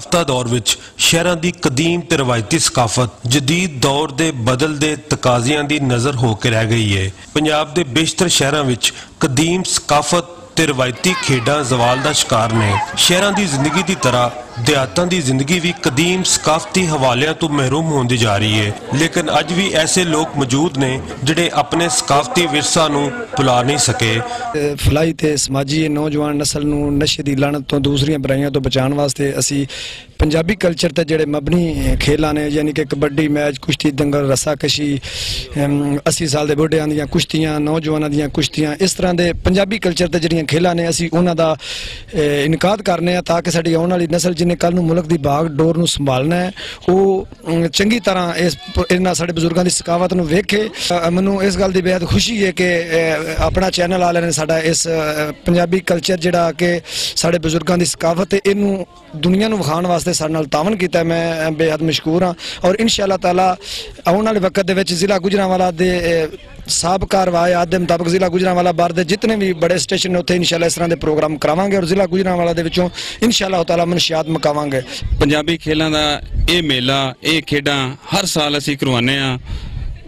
याफ्ता दौर विच शहरां दी कदीम ते रवायती सकाफत जदीद दौर दे बदलदे तकाज़ियां दी नज़र होके रह गई है। पंजाब दे बेशतर शहरां विच कदीम सकाफत ते रवायती खेडां जवाल दा शिकार ने। शहरां दी जिंदगी दी तरह देहातां दी जिंदगी भी कदीम सकाफती हवालियां तो महरूम होंदी जा रही है, लेकिन अज भी ऐसे लोग मौजूद ने जिहड़े अपने सकाफती विरसा नूं भुला नहीं सके। फलाई ते समाजी नौजवान नस्ल नूं नशे दी लानत तो दूसरियां बुराइयां तो बचाने वास्ते असी पंजाबी कल्चर ते जिहड़े मबनी खेलां ने यानी कि कबड्डी मैच, कुश्ती, दंगल, रस्साकशी, 80 साल दे बुढ़ियां दियां कुश्तियां, नौजवानां दियां कुश्तियां, इस तरह के पंजाबी कल्चर ते जिहड़ियां खेलां ने असी उन्हां दा इनकाद करने ताकि साडी आउण वाली नस्ल जिन्हें कल मुल्क की बाग डोर नूं संभालना है वो चंगी तरह इस इन्हां साडे बजुर्गों की सकावत नूं वेखे। मैनूं इस गल की बेहद खुशी है कि अपना चैनल वाले ने साडा इस पंजाबी कल्चर जिहड़ा कि साडे बजुर्गों की सकावत है इनू दुनिया नूं विखाण वास्ते साडे नाल तावन कीता। मैं बेहद मशकूर हाँ और इंशाअल्लाह ताला आउण वाले वक्त दे विच जिला गुजरांवाला दे साबका रवायत के मुताबिक जिला गुजरांवाला बाहर के जितने भी बड़े स्टेशन उत्थे इंशाअल्लाह इस तरह के प्रोग्राम करावांगे और जिला गुजरांवाला दे विचों इंशाअल्लाह ताला मनशियात मकावांगे। पंजाबी खेलों का ये मेला ये खेडां हर साल असीं करवाने आ।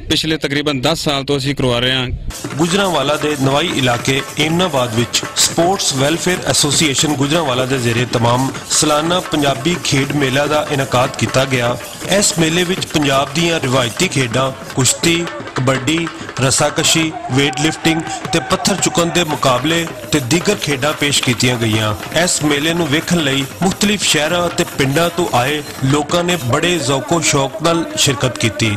पिछले तकरीबन 10 साल तो असीं करवा रहे हैं। गुजरांवाला दे नवाई इलाके एमनाबाद विच स्पोर्ट्स वेलफेयर एसोसीएशन गुजरांवाला दे ज़रिए तमाम सालाना पंजाबी खेड मेला का इनकाद किया गया। इस मेले विच पंजाब दीयां रिवायती खेडां कुश्ती, कबड्डी, रस्साकशी, वेट लिफ्टिंग ते पत्थर चुकन दे मुकाबले ते दीगर खेडां पेश कीतियां गईयां। इस मेले नूं वेखण लई मुख्तलिफ शहरां ते पिंडां तो आए लोकां ने बड़े ज़ौको शौक नाल शिरकत की।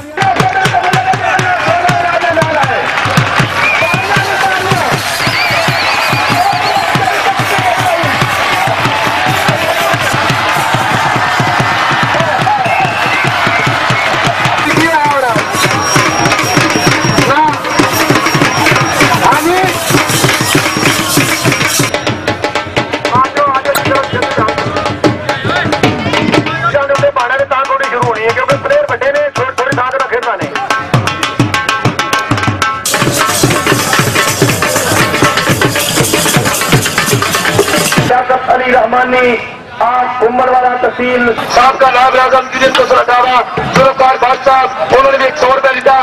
रहमानी आज उमरवाला तहसील साबका नायब आज़म जुल्फ़िकार भट्ट साहब उन्होंने भी 100 रुपया दिता।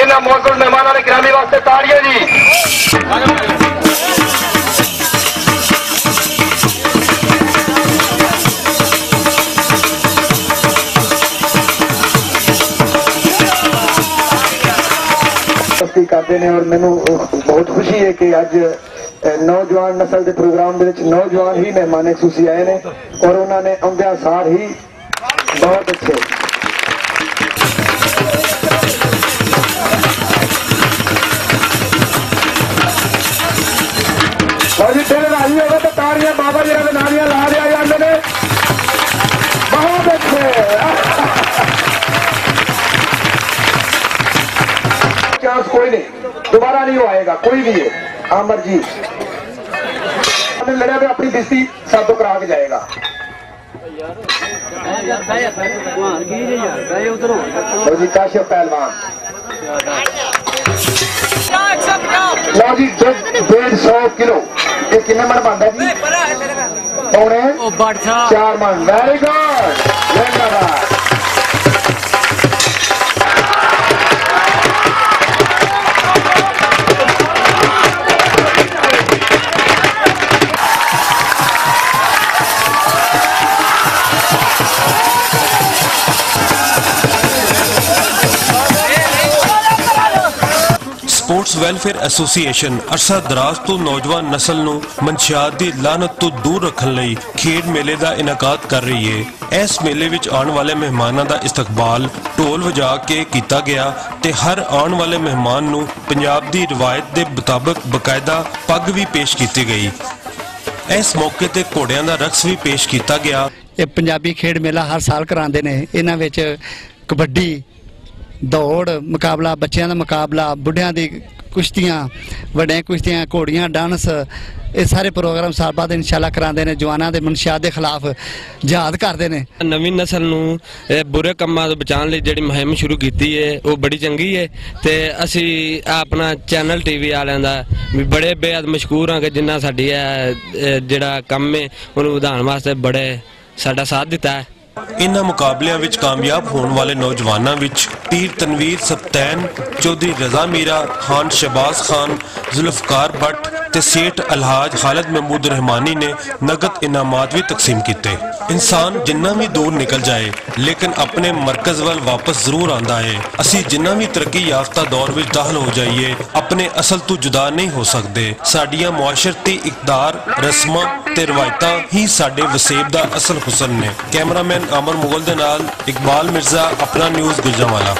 इन्होंने मौजूद मेहमानों ने गिरामी वास्ते ताड़ियां जी। करते हैं और मैनू बहुत खुशी है कि अज नौजवान नस्ल के प्रोग्राम नौजवान ही मेहमान खसूसी आए हैं और उन्होंने आउंदिया सार ही बहुत अच्छे राजी हो तो ताड़ियां बाबा जी के नारियां ला दिया जाते हैं। बहुत अच्छे चांस कोई नहीं, दोबारा नहीं आएगा कोई भी है। आमर जी लड़ा भी अपनी बिस्ती सातों करा के जाएगा। जी काशिफ पहलवान लो जी 150 किलो ये कितने मन बनता जी? पौने 4 मन। Very good. Sports welfare association अरसा दराज तो नौजवान नस्ल नूं मनशियात दी लानत तो दूर रखने लई खेड मेले का इनकाद कर रही है। इस मेले विच आने वाले मेहमानों का इस्तकबाल ढोल वजा के किया गया ते हर आने वाले मेहमान नूं पंजाब दी रिवायत के मुताबिक बकायदा पग भी पेश की गई। इस मौके ते घोड़ियां दा रक्स भी पेश किया गया। ये पंजाबी खेड मेला हर साल करांदे ने। इन्हां विच कबड्डी, दौड़ मुकाबला, बच्चों का मुकाबला, बुढ़िया की कुश्तियाँ, वड्डियां कुश्तियाँ, घोड़ियां, डांस, ये सारे प्रोग्राम साल बाद इंशाअल्लाह कराते हैं। जवानों के मनशियात के खिलाफ जिहाद करते हैं। नवीं नस्ल नूं बुरे कामों तो बचाने लई जिहड़ी मुहिम शुरू की है वो बड़ी चंगी है ते असी अपना चैनल टीवी वालियां दा भी बड़े बेहद मशहूर हाँ कि जिन्ना साडी जिहड़ा काम है उन्हें वधाउण वास्ते बड़े साडा साथ दिता है। ਇਨ੍ਹਾਂ ਮੁਕਾਬਲਿਆਂ ਵਿੱਚ ਕਾਮਯਾਬ ਹੋਣ ਵਾਲੇ ਨੌਜਵਾਨਾਂ ਵਿੱਚ ਪੀਰ ਤਨਵੀਰ ਸਬਤੈਨ, ਚੌਧਰੀ ਰਜ਼ਾ ਮੀਰਾ, ਖਾਨ ਸ਼ਹਬਾਜ਼ ਖਾਨ, ਜ਼ੁਲਫਕਾਰ ਬੱਟ ਤੇ ਸੇਠ ਅਲਹਾਜ ਖਾਲਿਦ ਮਹਿਮੂਦ ਰਹਿਮਾਨੀ ਨੇ ਨਗਦ ਇਨਾਮਾਤ ਵੀ ਤਕਸੀਮ ਕੀਤੇ। ਇਨਸਾਨ ਜਿੰਨਾ ਵੀ ਦੂਰ ਨਿਕਲ ਜਾਏ ਲੇਕਿਨ ਆਪਣੇ ਮਰਕਜ਼ ਵੱਲ ਵਾਪਸ ਜ਼ਰੂਰ ਆਉਂਦਾ ਹੈ। ਅਸੀਂ ਜਿੰਨਾ ਵੀ ਤਰੱਕੀ ਯਾਫਤਾ ਦੌਰ ਵਿੱਚ ਦਾਖਲ ਹੋ ਜਾਈਏ ਆਪਣੇ ਅਸਲ ਤੋਂ ਜੁਦਾ ਨਹੀਂ ਹੋ ਸਕਦੇ। ਸਾਡੀਆਂ ਮੁਆਸ਼ਰਤੀ ਇਕਦਾਰ, ਰਸਮਾਂ ਤੇ ਰਵਾਇਤਾਂ ਹੀ ਸਾਡੇ ਵਸੇਬ ਦਾ ਅਸਲ ਹੁਸਨ ਨੇ। ਕੈਮਰਾਮੈਨ ਅਮਰ ਮੁਗਲ ਦੇ ਨਾਲ ਇਕਬਾਲ ਮਿਰਜ਼ਾ, ਆਪਣਾ ਨਿਊਜ਼ ਗੁਜਰਾਂਵਾਲਾ।